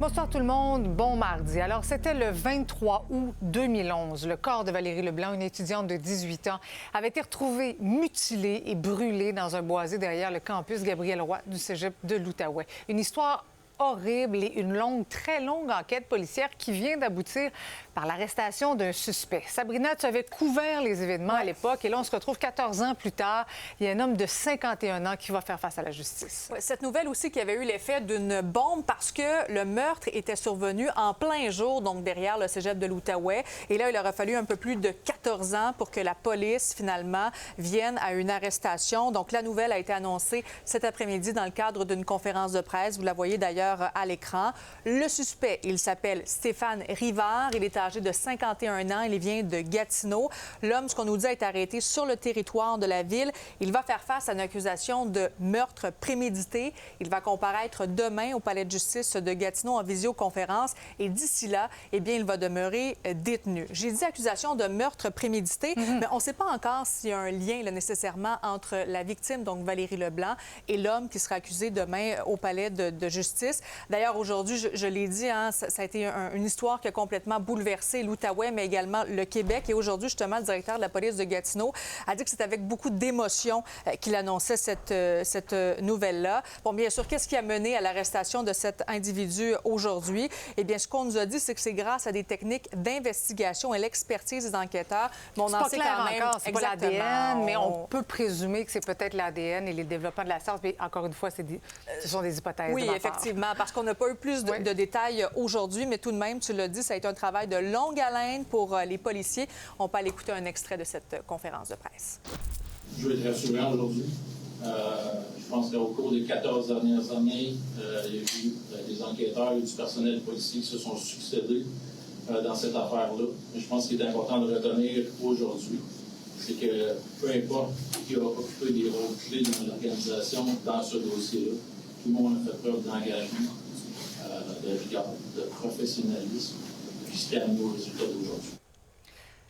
Bonsoir tout le monde, bon mardi. Alors, c'était le 23 août 2011. Le corps de Valérie Leblanc, une étudiante de 18 ans, avait été retrouvé mutilé et brûlé dans un boisé derrière le campus Gabriel-Roy du cégep de l'Outaouais. Une histoire horrible et une très longue enquête policière qui vient d'aboutir par l'arrestation d'un suspect. Sabrina, tu avais couvert les événements à l'époque et là, on se retrouve 14 ans plus tard. Il y a un homme de 51 ans qui va faire face à la justice. Ouais, cette nouvelle aussi qui avait eu l'effet d'une bombe parce que le meurtre était survenu en plein jour, donc derrière le cégep de l'Outaouais. Et là, il aura fallu un peu plus de 14 ans pour que la police, finalement, vienne à une arrestation. Donc, la nouvelle a été annoncée cet après-midi dans le cadre d'une conférence de presse. Vous la voyez d'ailleurs à l'écran. Le suspect, il s'appelle Stéphane Rivard. Il est âgé de 51 ans. Il vient de Gatineau. L'homme, ce qu'on nous dit, est arrêté sur le territoire de la ville. Il va faire face à une accusation de meurtre prémédité. Il va comparaître demain au palais de justice de Gatineau en visioconférence. Et d'ici là, eh bien, il va demeurer détenu. J'ai dit accusation de meurtre prémédité, mais on ne sait pas encore s'il y a un lien là, nécessairement entre la victime, donc Valérie Leblanc, et l'homme qui sera accusé demain au palais de justice. D'ailleurs, aujourd'hui, je l'ai dit, hein, ça a été une histoire qui a complètement bouleversé l'Outaouais, mais également le Québec. Et aujourd'hui, justement, le directeur de la police de Gatineau a dit que c'est avec beaucoup d'émotion qu'il annonçait cette nouvelle-là. Bon, bien sûr, qu'est-ce qui a mené à l'arrestation de cet individu aujourd'hui? Eh bien, ce qu'on nous a dit, c'est que c'est grâce à des techniques d'investigation et l'expertise des enquêteurs. Mais on en sait quand même encore, c'est pas l'ADN, mais on peut présumer que c'est peut-être l'ADN et les développements de la science. Mais encore une fois, ce sont des hypothèses. Oui, effectivement, parce qu'on n'a pas eu plus de détails aujourd'hui, mais tout de même, tu l'as dit, ça a été un travail de longue haleine pour les policiers. On peut aller écouter un extrait de cette conférence de presse. Je veux être rassurant aujourd'hui. Je pense qu'au cours des 14 dernières années, il y a eu des enquêteurs et du personnel policier qui se sont succédés dans cette affaire-là. Mais je pense qu'il est important de retenir aujourd'hui, c'est que peu importe qui a occupé des rôles clés dans l'organisation dans ce dossier-là, tout le monde a fait preuve d'engagement, de rigueur, de professionnalisme, puis ce qui a amené au résultat d'aujourd'hui.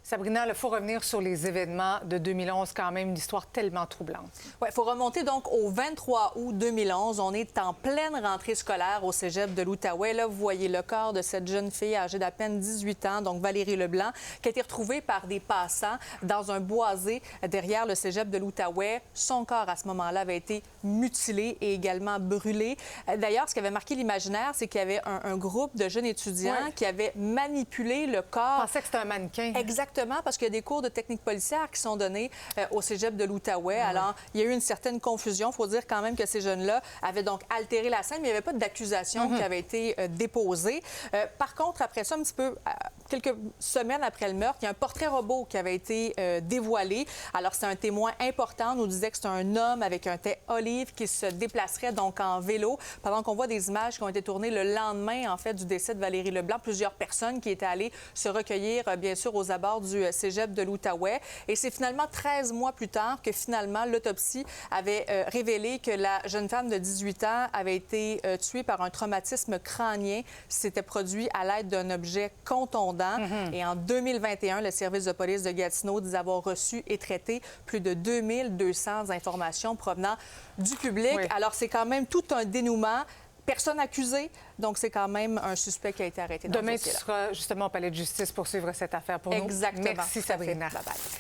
Sabrina, il faut revenir sur les événements de 2011, quand même, une histoire tellement troublante. Oui, il faut remonter donc au 23 août 2011. On est en pleine rentrée scolaire au cégep de l'Outaouais. Là, vous voyez le corps de cette jeune fille âgée d'à peine 18 ans, donc Valérie Leblanc, qui a été retrouvée par des passants dans un boisé derrière le cégep de l'Outaouais. Son corps, à ce moment-là, avait été mutilé et également brûlé. D'ailleurs, ce qui avait marqué l'imaginaire, c'est qu'il y avait un groupe de jeunes étudiants qui avaient manipulé le corps. Je pensais que c'était un mannequin. Exactement, parce qu'il y a des cours de technique policière qui sont donnés au cégep de l'Outaouais. Alors, il y a eu une certaine confusion. Il faut dire quand même que ces jeunes-là avaient donc altéré la scène, mais il n'y avait pas d'accusation qui avait été déposée. Par contre, après ça, un petit peu, quelques semaines après le meurtre, il y a un portrait robot qui avait été dévoilé. Alors, c'est un témoin important. On nous disait que c'est un homme avec un teint olive qui se déplacerait donc en vélo. Pendant qu'on voit des images qui ont été tournées le lendemain, en fait, du décès de Valérie Leblanc, plusieurs personnes qui étaient allées se recueillir, bien sûr, aux abords du cégep de l'Outaouais. Et c'est finalement 13 mois plus tard que finalement l'autopsie avait révélé que la jeune femme de 18 ans avait été tuée par un traumatisme crânien. C'était produit à l'aide d'un objet contondant. Et en 2021, le service de police de Gatineau dit avoir reçu et traité plus de 2200 informations provenant du public. Oui. Alors, c'est quand même tout un dénouement. Personne accusée, donc c'est quand même un suspect qui a été arrêté dans ce Demain, tu dossier-là. seras justement au palais de justice pour suivre cette affaire pour nous. Exactement. Merci, Sabrina. Bye-bye.